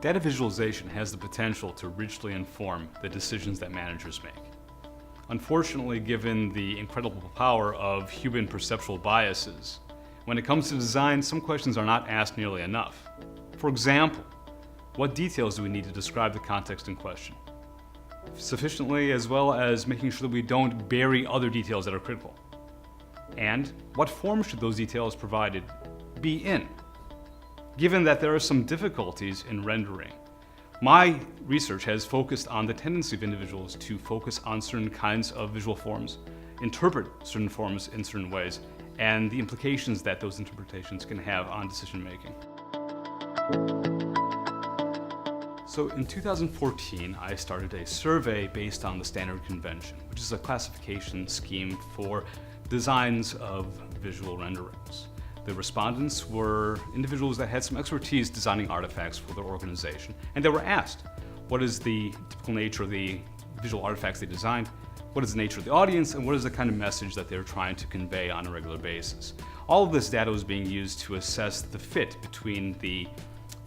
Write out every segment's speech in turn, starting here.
Data visualization has the potential to richly inform the decisions that managers make. Unfortunately, given the incredible power of human perceptual biases, when it comes to design, some questions are not asked nearly enough. For example, what details do we need to describe the context in question sufficiently, as well as making sure that we don't bury other details that are critical? And what form should those details provided be in? Given that there are some difficulties in rendering, my research has focused on the tendency of individuals to focus on certain kinds of visual forms, interpret certain forms in certain ways, and the implications that those interpretations can have on decision making. So in 2014, I started a survey based on the Standard Convention, which is a classification scheme for designs of visual renderings. The respondents were individuals that had some expertise designing artifacts for their organization, and they were asked, what is the typical nature of the visual artifacts they designed, what is the nature of the audience, and what is the kind of message that they're trying to convey on a regular basis. All of this data was being used to assess the fit between the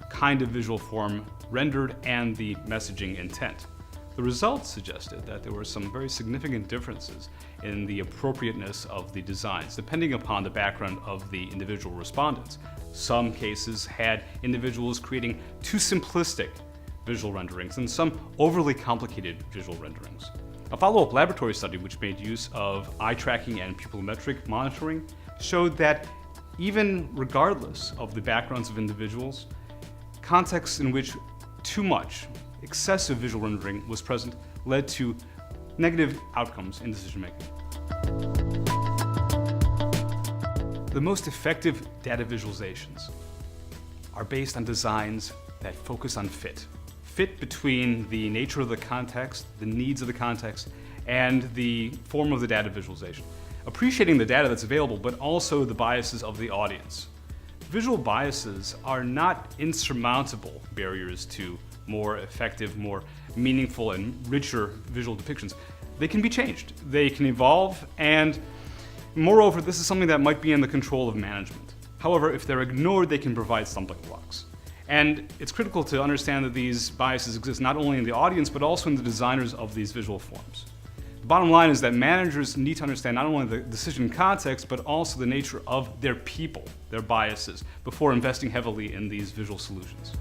kind of visual form rendered and the messaging intent. The results suggested that there were some very significant differences in the appropriateness of the designs, depending upon the background of the individual respondents. Some cases had individuals creating too simplistic visual renderings and some overly complicated visual renderings. A follow-up laboratory study which made use of eye tracking and pupillometric monitoring showed that even regardless of the backgrounds of individuals, contexts in which too much, excessive visual rendering was present led to negative outcomes in decision making. The most effective data visualizations are based on designs that focus on fit. Fit between the nature of the context, the needs of the context, and the form of the data visualization. Appreciating the data that's available, but also the biases of the audience. Visual biases are not insurmountable barriers to more effective, more meaningful, and richer visual depictions. They can be changed, they can evolve, and moreover, this is something that might be in the control of management. However, if they're ignored, they can provide stumbling blocks. And it's critical to understand that these biases exist not only in the audience, but also in the designers of these visual forms. The bottom line is that managers need to understand not only the decision context, but also the nature of their people, their biases, before investing heavily in these visual solutions.